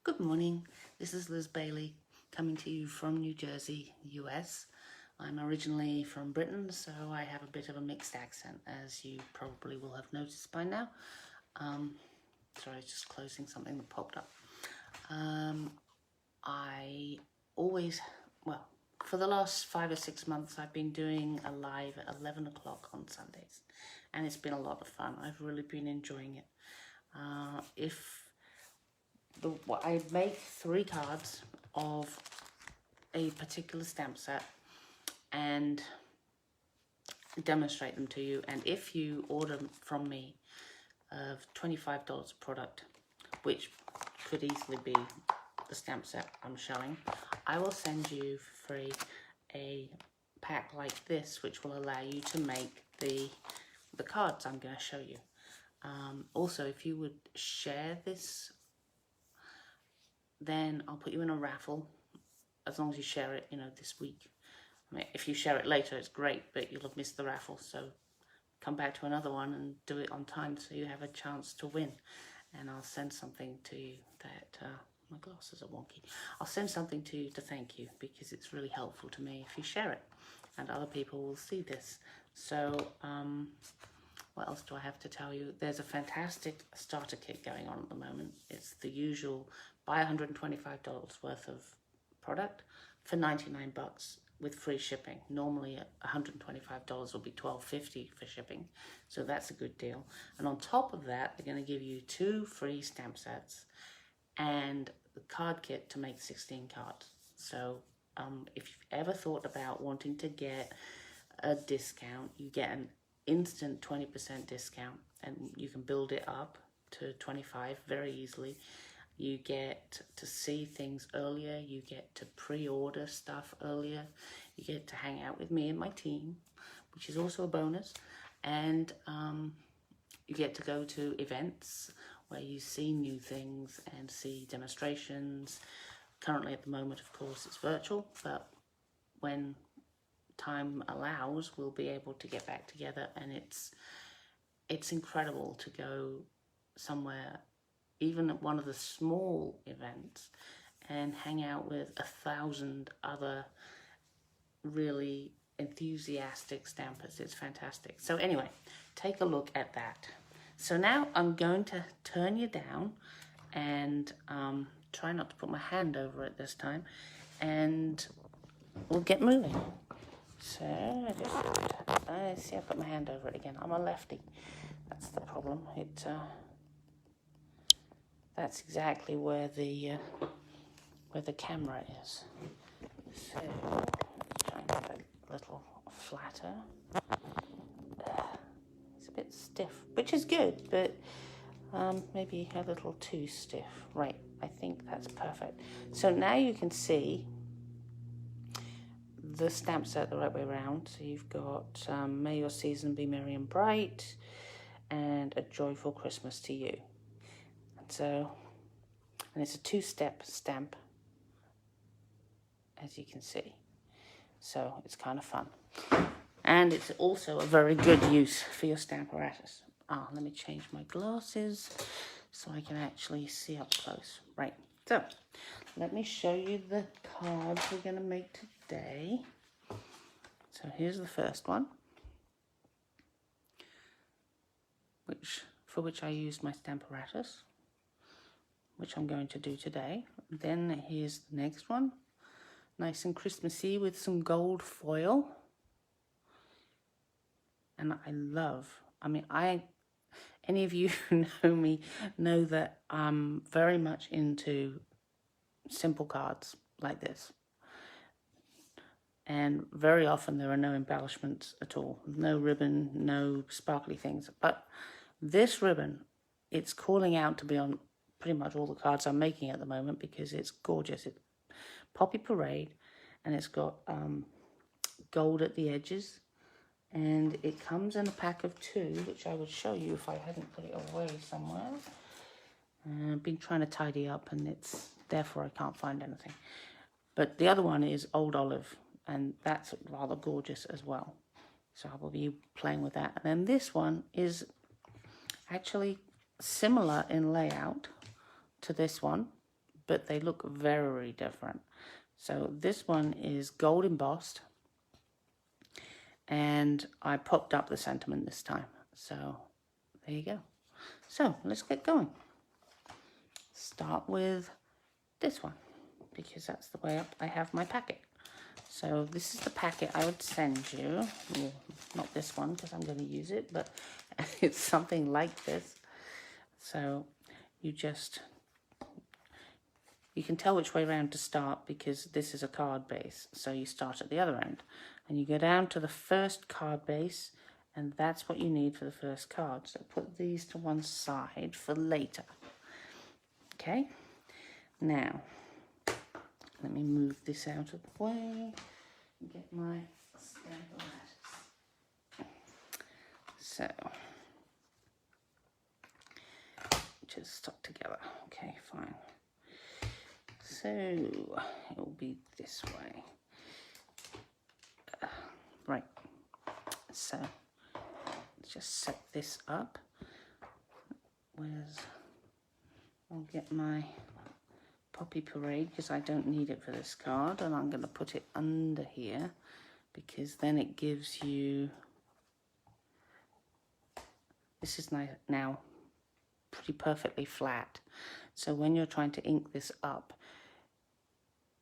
Good morning, this is Liz Bailey coming to you from New Jersey, US. I'm originally from Britain, so I have a bit of a mixed accent, as you probably will have noticed by now. Sorry, just closing something that popped up. I always, well, for the last 5 or 6 months, I've been doing a live at 11 o'clock on Sundays, and it's been a lot of fun. I've really been enjoying it. I make 3 cards of a particular stamp set and demonstrate them to you. And if you order from me of $25 product, which could easily be the stamp set I'm showing, I will send you for free a pack like this, which will allow you to make the cards I'm going to show you. Also, if you would share this, then I'll put you in a raffle, as long as you share it, this week. I mean, if you share it later, it's great, but you'll have missed the raffle. So come back to another one and do it on time so you have a chance to win. And I'll send something to you that, my glasses are wonky. I'll send something to you to thank you, because it's really helpful to me if you share it. And other people will see this. So, what else do I have to tell you? There's a fantastic starter kit going on at the moment. It's the usual, buy $125 worth of product for 99 bucks with free shipping. Normally $125 will be $12.50 for shipping, so that's a good deal. And on top of that, they're going to give you 2 free stamp sets and the card kit to make 16 cards. So if you've ever thought about wanting to get a discount, you get an instant 20% discount, and you can build it up to 25 very easily. You get to see things earlier, you get to pre-order stuff earlier, you get to hang out with me and my team, which is also a bonus, and you get to go to events where you see new things and see demonstrations. Currently at the moment, of course, it's virtual, but when time allows, we'll be able to get back together, and it's incredible to go somewhere, even at one of the small events, and hang out with 1,000 other really enthusiastic stampers. It's fantastic. So anyway, take a look at that. So now I'm going to turn you down and try not to put my hand over it this time, and we'll get moving. So I see I put my hand over it again. I'm a lefty. That's the problem. That's exactly where the camera is. So let's try and get a little flatter. It's a bit stiff, which is good, but maybe a little too stiff. Right, I think that's perfect. So now you can see the stamp set the right way around. So you've got May Your Season Be Merry and Bright, and A Joyful Christmas to You. And it's a 2-step stamp, as you can see. So it's kind of fun. And it's also a very good use for your stamp apparatus. Let me change my glasses so I can actually see up close. Right, so let me show you the cards we're going to make today. So here's the first one, for which I used my stamp apparatus, which I'm going to do today. Then here's the next one, nice and Christmassy with some gold foil. And any of you who know me know that I'm very much into simple cards like this. And very often there are no embellishments at all. No ribbon, no sparkly things. But this ribbon, it's calling out to be on pretty much all the cards I'm making at the moment, because it's gorgeous. It's Poppy Parade, and it's got gold at the edges. And it comes in a pack of 2, which I would show you if I hadn't put it away somewhere. I've been trying to tidy up, and therefore I can't find anything. But the other one is Old Olive, and that's rather gorgeous as well. So I will be playing with that. And then this one is actually similar in layout to this one, but they look very different. So this one is gold embossed, and I popped up the sentiment this time. So there you go. So let's get going. Start with this one, because that's the way up I have my packet. So this is the packet I would send you. Well, not this one because I'm going to use it, but it's something like this. So you can tell which way around to start, because this is a card base. So you start at the other end and you go down to the first card base, and that's what you need for the first card. So put these to one side for later. Okay, now let me move this out of the way and get my Stampin' Up. So just stuck together. Okay, fine. So it will be this way. Right. So just set this up. I'll get my Poppy Parade, because I don't need it for this card, and I'm going to put it under here, because then it gives you, this is now pretty perfectly flat. So when you're trying to ink this up,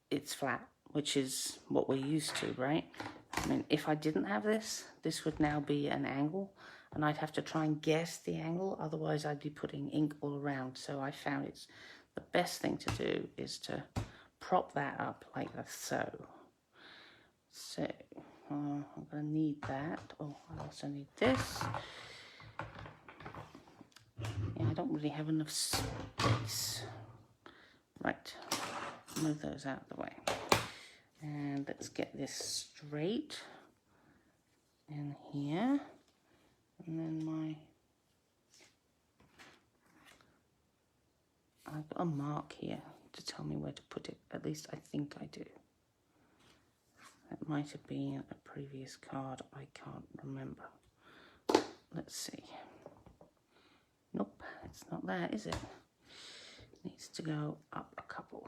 it's flat, which is what we're used to, right? I mean, if I didn't have this, this would now be an angle, and I'd have to try and guess the angle, otherwise I'd be putting ink all around. So I found it's the best thing to do is to prop that up like so. So I'm going to need that. Oh, I also need this. Yeah, I don't really have enough space. Right, move those out of the way. And let's get this straight in here. And then I've got a mark here to tell me where to put it. At least I think I do. That might have been a previous card. I can't remember. Let's see. Nope, it's not there, is it? It needs to go up a couple.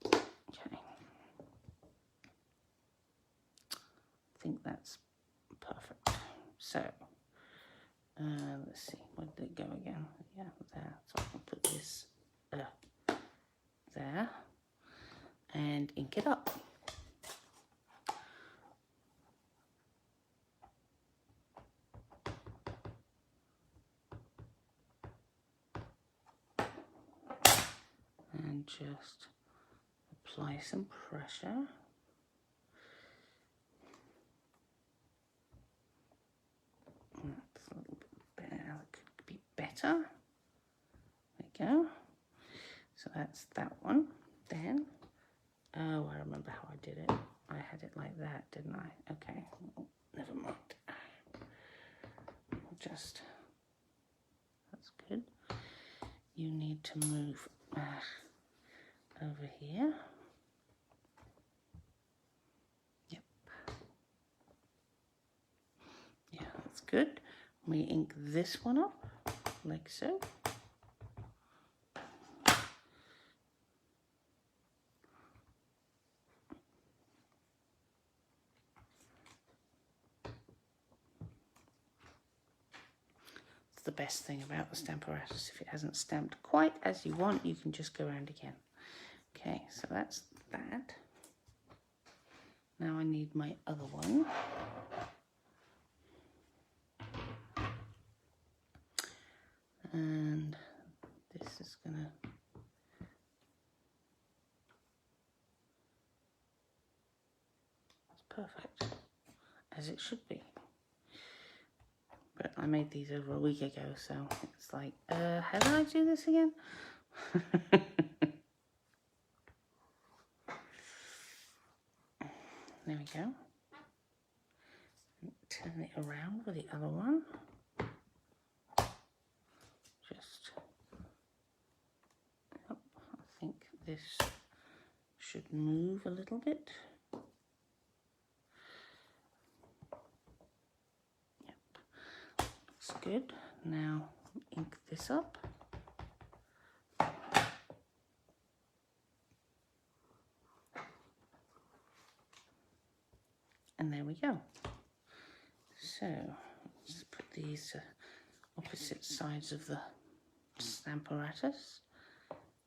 Okay. I think that's perfect. So, let's see, where did it go again? Yeah, there. So I can put this there and ink it up. And just apply some pressure. That's a little bit better. That could be better. There we go. So that's that one. Then, oh, I remember how I did it. I had it like that, didn't I? Okay, oh, never mind. Just, that's good. You need to move over here. Yep. Yeah, that's good. We ink this one up, like so. The best thing about the Stamparatus, if it hasn't stamped quite as you want, you can just go around again. Okay, so that's that. Now I need my other one. And this is gonna, that's perfect, as it should be. But I made these over a week ago, so it's like, how did I do this again? There we go. Turn it around with the other one. Just, I think this should move a little bit. Good. Now ink this up. we go. So let's put these opposite sides of the stamp apparatus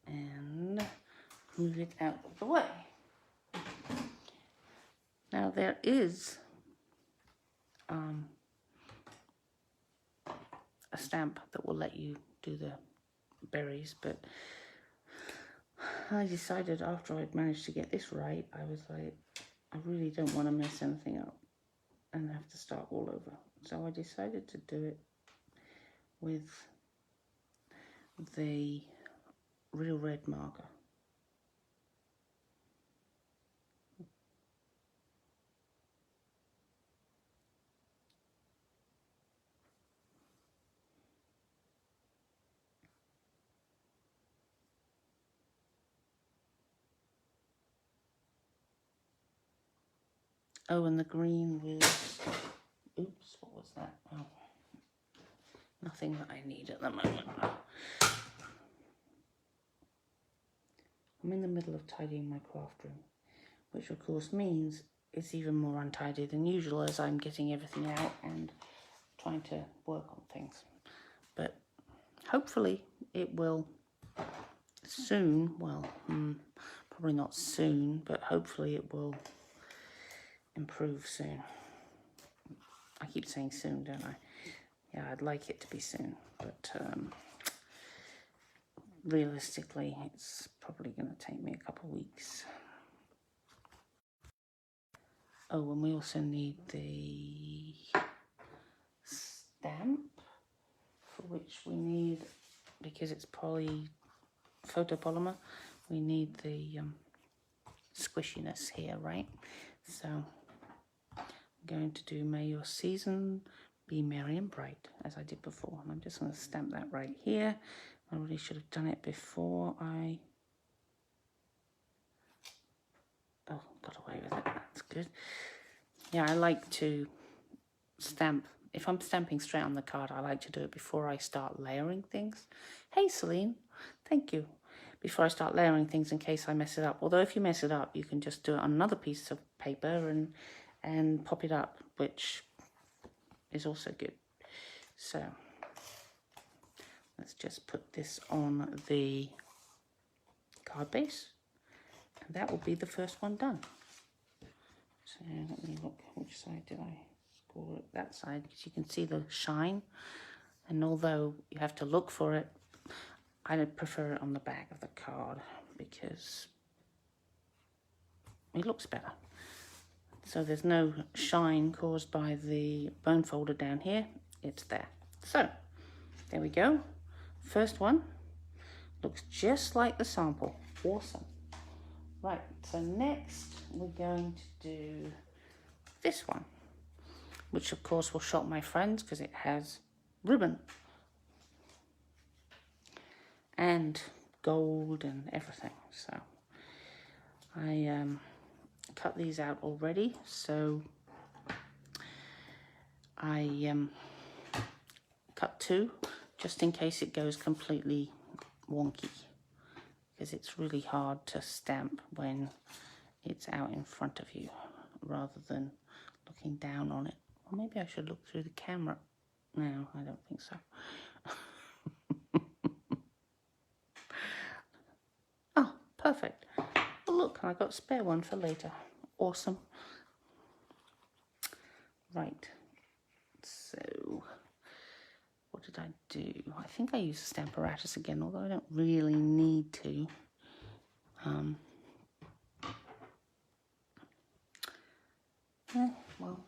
and move it out of the way. Now there is a stamp that will let you do the berries, but I decided after I'd managed to get this right, I was like, I really don't want to mess anything up and have to start all over. So I decided to do it with the real red marker. Oh, and the green was, oops, what was that? Oh, nothing that I need at the moment. I'm in the middle of tidying my craft room, which of course means it's even more untidy than usual as I'm getting everything out and trying to work on things. But hopefully it will soon, well, probably not soon, but hopefully it will improve soon. I keep saying soon, don't I? Yeah, I'd like it to be soon, but realistically, it's probably going to take me a couple of weeks. Oh, and we also need the stamp, for which we need, because it's photopolymer, we need the squishiness here, right? So I'm going to do May Your Season Be Merry and Bright, as I did before. And I'm just going to stamp that right here. I really should have done it before I... Oh, got away with it. That's good. Yeah, I like to stamp. If I'm stamping straight on the card, I like to do it before I start layering things. Hey, Celine. Thank you. Before I start layering things in case I mess it up. Although if you mess it up, you can just do it on another piece of paper and pop it up, which is also good. So let's just put this on the card base, and that will be the first one done. So let me look, which side did I score it? That side, because you can see the shine, and although you have to look for it, I prefer it on the back of the card because it looks better. So there's no shine caused by the bone folder down here, it's there. So there we go. First one looks just like the sample. Awesome. Right, so next we're going to do this one, which of course will shock my friends because it has ribbon and gold and everything. So I cut these out already, so I cut two just in case it goes completely wonky, because it's really hard to stamp when it's out in front of you rather than looking down on it. Or maybe I should look through the camera. No, I don't think so. Oh, perfect. Oh, look, I got a spare one for later. Awesome. Right, so what did I do? I think I used the stamp apparatus again, although I don't really need to. Well,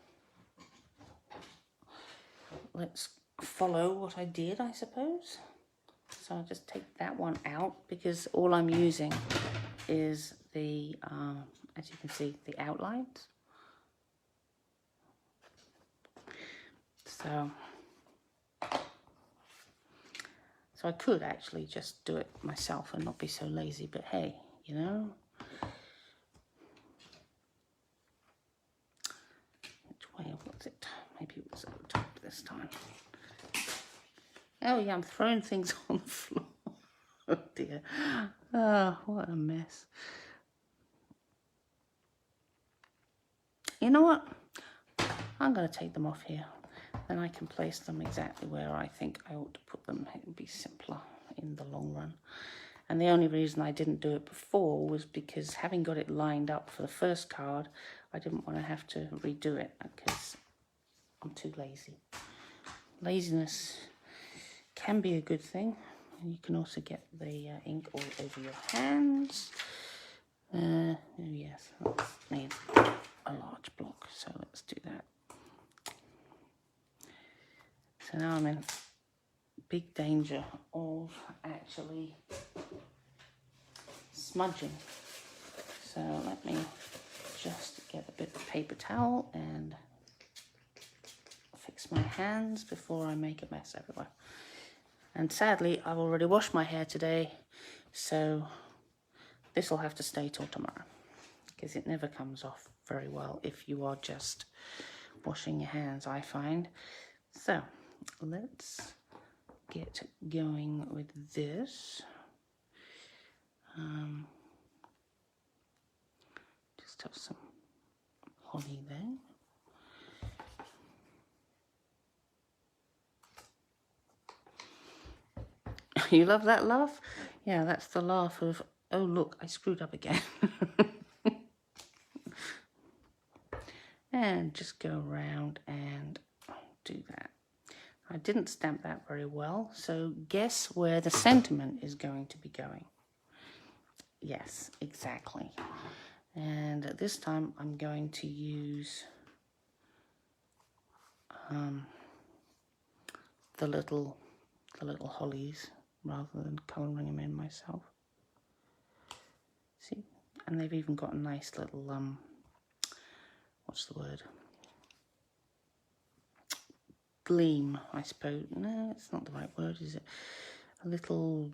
let's follow what I did, I suppose. So I'll just take that one out because all I'm using is the, as you can see, the outlines. So I could actually just do it myself and not be so lazy, but hey, you know. Which way was it? Maybe it was at the top this time. Oh yeah, I'm throwing things on the floor. Oh dear. Oh, what a mess. You know what? I'm going to take them off here. Then I can place them exactly where I think I ought to put them. It would be simpler in the long run. And the only reason I didn't do it before was because having got it lined up for the first card, I didn't want to have to redo it because I'm too lazy. Laziness can be a good thing. And you can also get the ink all over your hands. Oh yes, that needs a large block, so let's do that. So now I'm in big danger of actually smudging. So let me just get a bit of paper towel and fix my hands before I make a mess everywhere. And sadly, I've already washed my hair today, so this will have to stay till tomorrow because it never comes off very well if you are just washing your hands, I find. So let's get going with this. Just have some holly there. You love that laugh? Yeah, that's the laugh of, oh look, I screwed up again. And just go around and do that. I didn't stamp that very well, so guess where the sentiment is going to be going? Yes, exactly. And this time I'm going to use the little hollies rather than colouring them in myself. See? And they've even got a nice little, what's the word? Gleam, I suppose. No, it's not the right word, is it? A little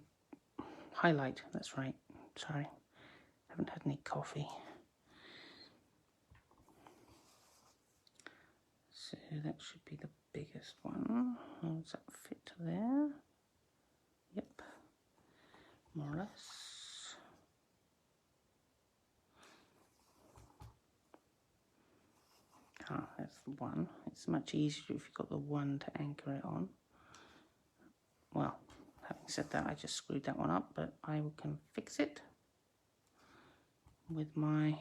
highlight, that's right. Sorry, haven't had any coffee. So that should be the biggest one. How does that fit there? Yep, more or less. Ah, that's the one. It's much easier if you've got the one to anchor it on. Well, having said that, I just screwed that one up, but I can fix it with my...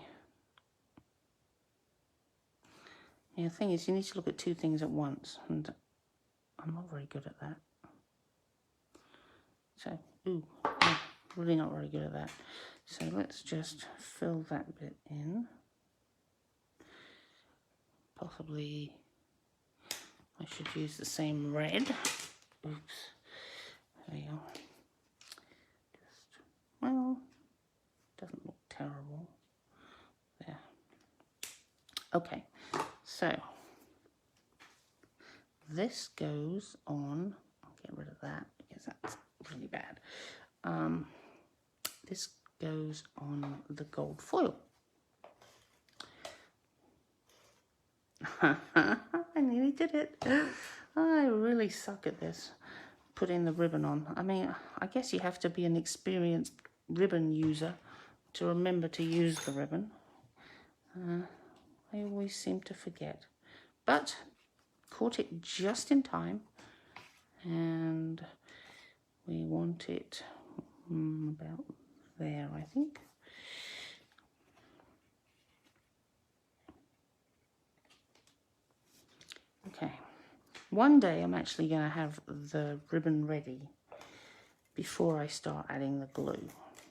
Yeah, the thing is, you need to look at two things at once, and I'm not very good at that. So, really not very good at that. So let's just fill that bit in. Possibly I should use the same red. Oops. There you go. Just, well, doesn't look terrible. There. Okay, so this goes on. I'll get rid of that because that's really bad. This goes on the gold foil. I nearly did it. I really suck at this, putting the ribbon on. I mean, I guess you have to be an experienced ribbon user to remember to use the ribbon. I always seem to forget. But caught it just in time, and we want it about there, I think. Okay, one day I'm actually going to have the ribbon ready before I start adding the glue.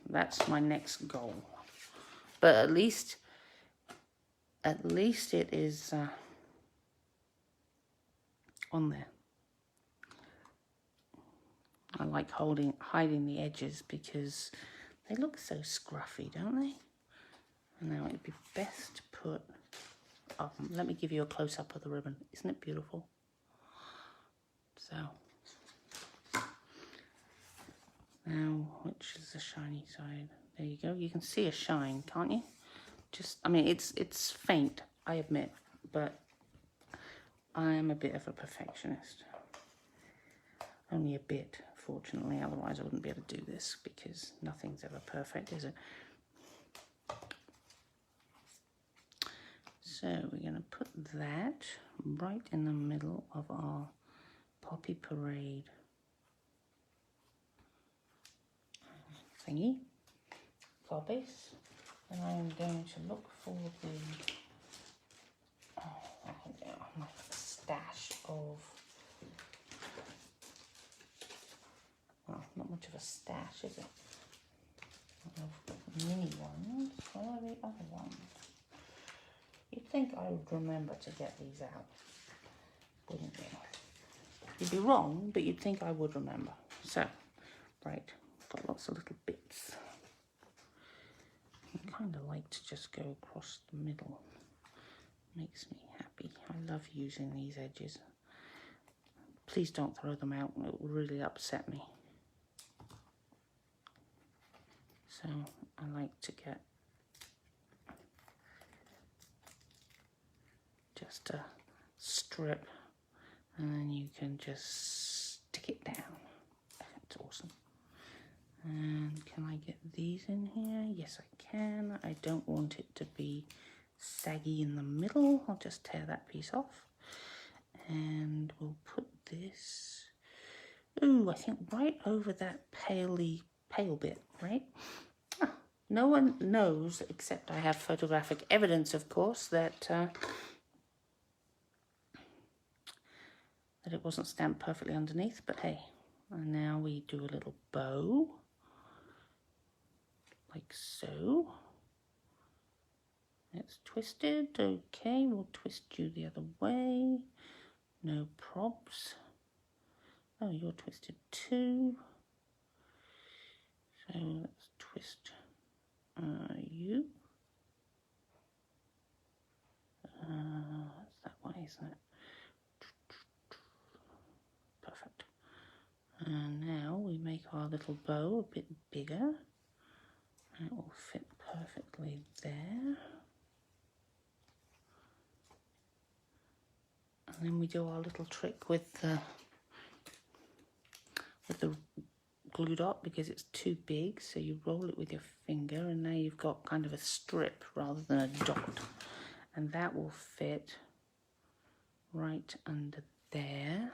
That's my next goal. But at least it is on there. I like hiding the edges because they look so scruffy, don't they? And now it'd be best to put... Oh, let me give you a close-up of the ribbon. Isn't it beautiful? So, now, which is the shiny side? There you go. You can see a shine, can't you? Just, I mean, it's faint, I admit, but I am a bit of a perfectionist. Only a bit, fortunately, otherwise I wouldn't be able to do this because nothing's ever perfect, is it? So we're going to put that right in the middle of our Poppy Parade thingy, poppies, and I'm going to look for the my stash of, well, not much of a stash, is it? Of mini ones. Where are the other ones? You'd think I would remember to get these out, wouldn't you? You'd be wrong, but you'd think I would remember. So, right, got lots of little bits. I kind of like to just go across the middle. Makes me happy. I love using these edges. Please don't throw them out, it will really upset me. So I like to get just a strip, and then you can just stick it down. That's awesome. And can I get these in here? Yes, I can. I don't want it to be saggy in the middle. I'll just tear that piece off. And we'll put this, ooh, I think right over that pale bit, right? Oh, no one knows, except I have photographic evidence, of course, that it wasn't stamped perfectly underneath, but hey. And now we do a little bow, like so. It's twisted, okay, we'll twist you the other way. No probs. Oh, you're twisted too. So let's twist you. That's that way, isn't it? Perfect. And now we make our little bow a bit bigger. And it will fit perfectly there. And then we do our little trick with the glue dot, because it's too big, so you roll it with your finger, and now you've got kind of a strip rather than a dot, and that will fit right under there.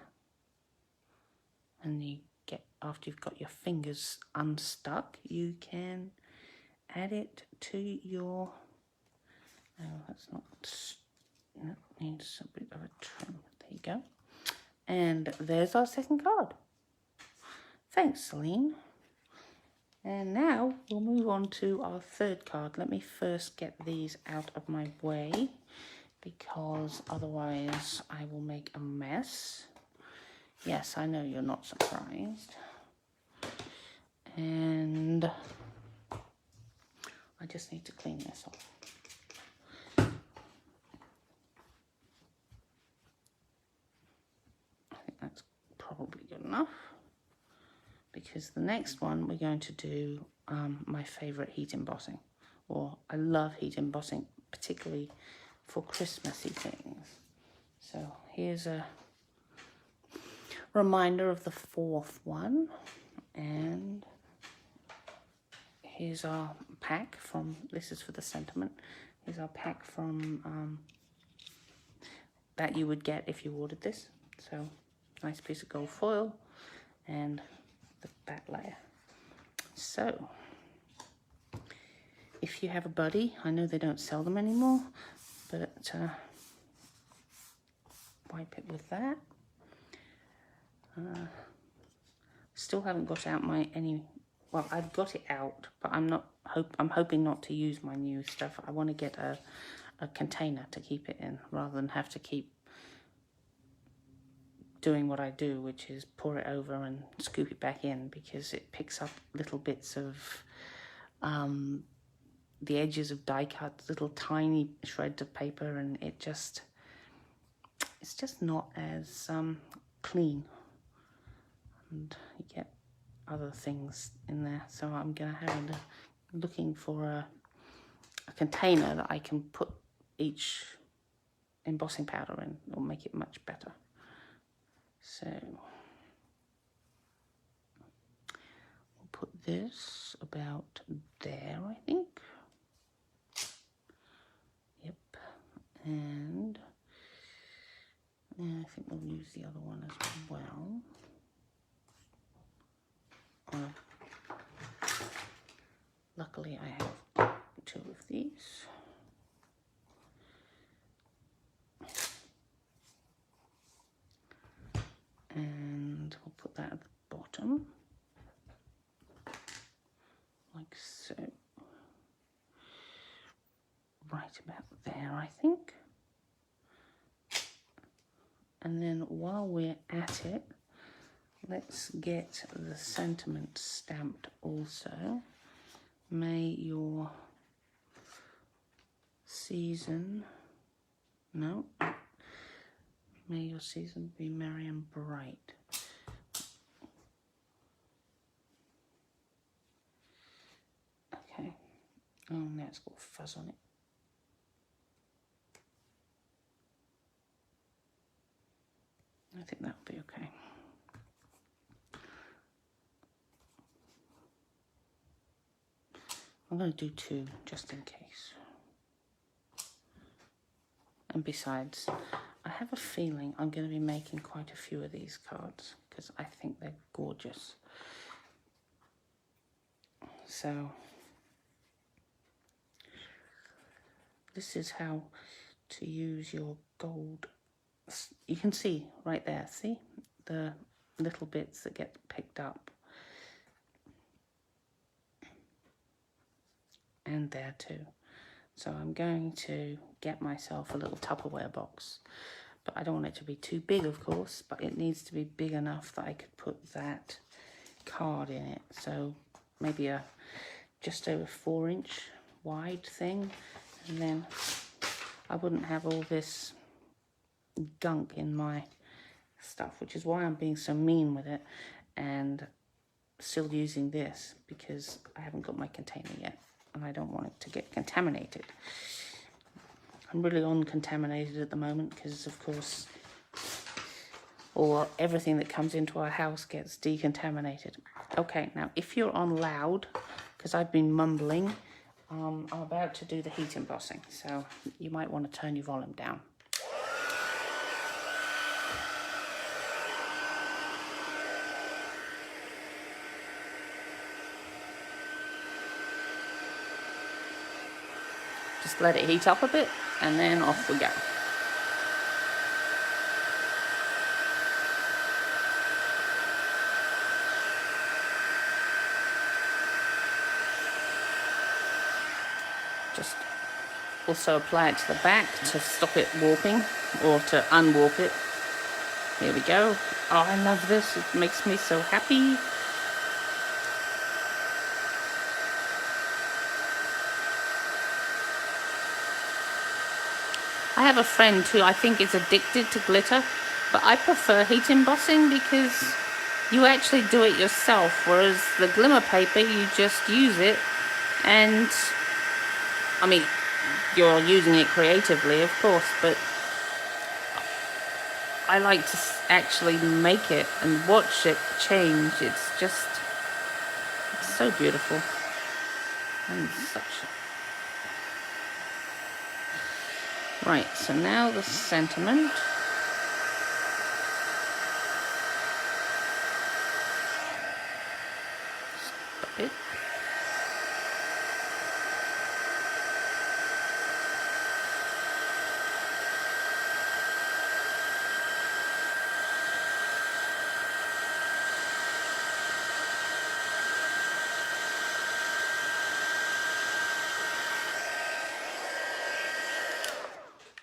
And you get, after you've got your fingers unstuck, you can add it to your, oh, that's not, that needs a bit of a trim. There you go. And there's our second card. Thanks, Celine. And now we'll move on to our third card. Let me first get these out of my way, because otherwise I will make a mess. Yes, I know you're not surprised. And I just need to clean this off. I think that's probably good enough, because the next one we're going to do my favourite heat embossing. Or I love heat embossing, particularly for Christmassy things. So here's a reminder of the fourth one, and here's our pack from, this is for the sentiment, here's our pack from that you would get if you ordered this. So nice piece of gold foil and the back layer. So if you have a buddy, I know they don't sell them anymore, but wipe it with that. Still haven't got out my well, I've got it out, but I'm hoping not to use my new stuff. I want to get a container to keep it in, rather than have to keep doing what I do, which is pour it over and scoop it back in, because it picks up little bits of the edges of die cuts, little tiny shreds of paper, and it's just not as clean, and you get other things in there. So I'm gonna have looking for a container that I can put each embossing powder in. It'll make it much better. So we'll put this about there, I think. Yep. And I think we'll use the other one as well. Luckily I have 2 of these. And we'll put that at the bottom, like so. Right about there, I think. And then while we're at it, let's get the sentiment stamped also. May your season, no, may your season be merry and bright. Okay, oh, now it's got fuzz on it. I think that'll be okay. I'm going to do 2 just in case. And besides, I have a feeling I'm going to be making quite a few of these cards because I think they're gorgeous. So this is how to use your gold. You can see right there, see the little bits that get picked up. And there too. So I'm going to get myself a little Tupperware box, but I don't want it to be too big, of course, but it needs to be big enough that I could put that card in it. So maybe a just over 4-inch wide thing, and then I wouldn't have all this gunk in my stuff, which is why I'm being so mean with it and still using this, because I haven't got my container yet and I don't want it to get contaminated. I'm really uncontaminated at the moment because, of course, everything that comes into our house gets decontaminated. Okay, now if you're on loud, because I've been mumbling, I'm about to do the heat embossing, so you might want to turn your volume down. Just let it heat up a bit and then off we go. Just also apply it to the back to stop it warping or to unwarp it. Here we go. Oh, I love this. It makes me so happy. I have a friend who I think is addicted to glitter, but I prefer heat embossing because you actually do it yourself, whereas the glimmer paper, you just use it, and I mean, you're using it creatively, of course, but I like to actually make it and watch it change. It's so beautiful. And such. Right, so now the sentiment. Stop it.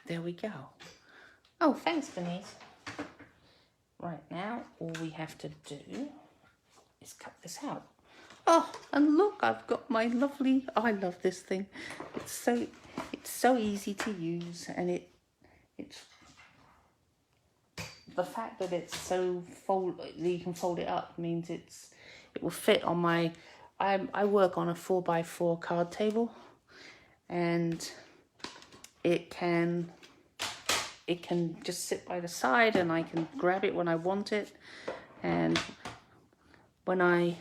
There we go. Oh, thanks, Denise. Right, now all we have to do is cut this out. Oh, and look, I've got my lovely, oh, I love this thing. It's so easy to use, and it's the fact that it's so that you can fold it up means it will fit on my, I work on a 4x4 card table, and it can just sit by the side and I can grab it when I want it. And when I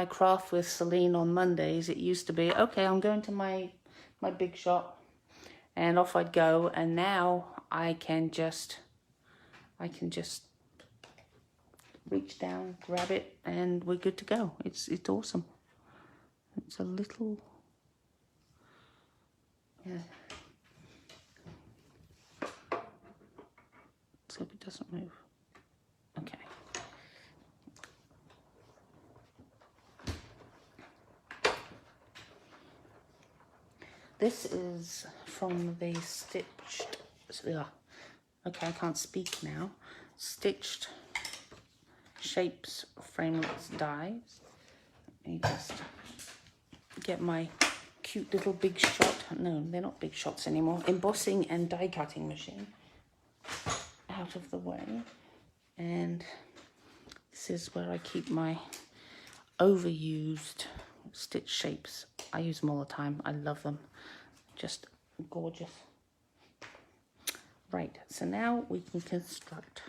craft with Celine on Mondays, it used to be, okay, I'm going to my big shop and off I'd go. And now I can just reach down, grab it, and we're good to go. It's awesome. It's a little, yeah. Let's hope it doesn't move. Okay. This is from the Stitched, okay, I can't speak now. Stitched Shapes Framelits Dies. Let me just get my cute little big shot, no, they're not big shots anymore, embossing and die cutting machine out of the way. And this is where I keep my overused stitch shapes. I use them all the time. I love them. Just gorgeous. Right, so now we can construct.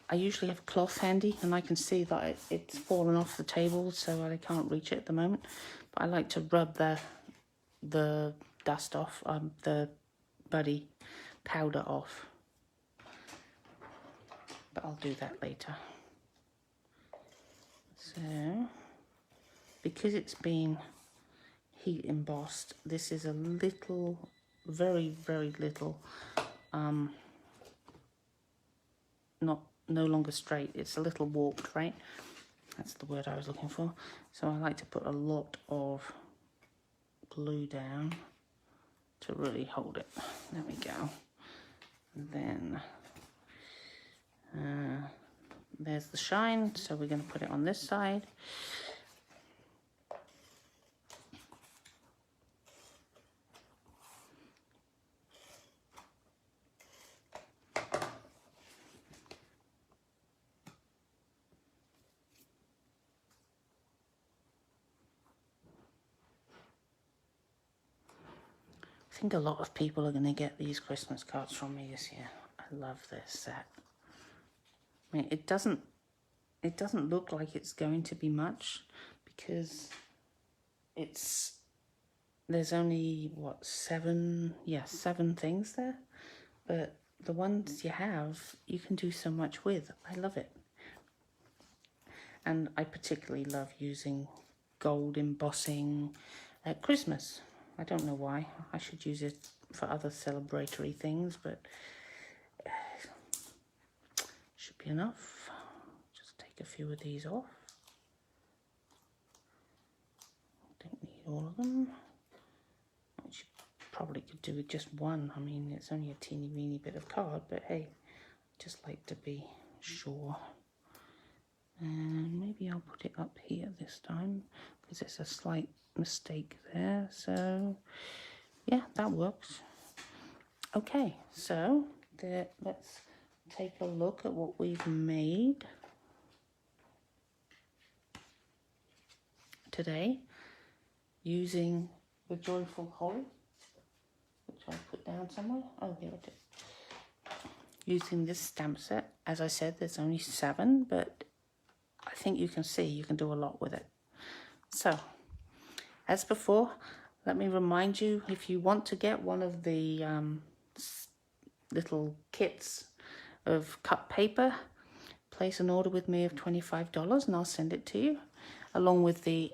I usually have cloth handy, and I can see that it's fallen off the table, so I can't reach it at the moment. But I like to rub the dust off, the buddy powder off. But I'll do that later. So, because it's been heat embossed, this is a little, very, very little, no longer straight. It's a little warped, right? That's the word I was looking for. So I like to put a lot of glue down to really hold it. There we go. And then there's the shine, so we're going to put it on this side. I think a lot of people are going to get these Christmas cards from me this year. I love this set. I mean, it doesn't look like it's going to be much because there's only what, 7 things there, but the ones you have, you can do so much with. I love it. And I particularly love using gold embossing at Christmas. I don't know why. I should use it for other celebratory things, but should be enough. Just take a few of these off. Don't need all of them. Which you probably could do with just one. I mean, it's only a teeny weeny bit of card, but hey, just like to be sure. And maybe I'll put it up here this time because it's a slight mistake there. So yeah, that works. Okay, so let's take a look at what we've made today using the Joyful Holly, which I put down somewhere. Oh, here it is. Using this stamp set. As I said, there's only 7, but I think you can see you can do a lot with it. So, as before, let me remind you, if you want to get one of the little kits of cut paper, place an order with me of $25 and I'll send it to you, along with the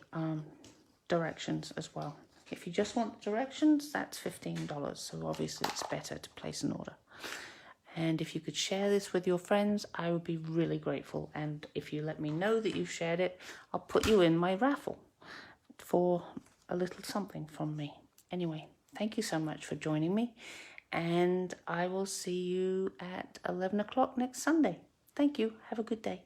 directions as well. If you just want directions, that's $15, so obviously it's better to place an order. And if you could share this with your friends, I would be really grateful. And if you let me know that you've shared it, I'll put you in my raffle for a little something from me. Anyway, thank you so much for joining me, and I will see you at 11 o'clock next Sunday. Thank you. Have a good day.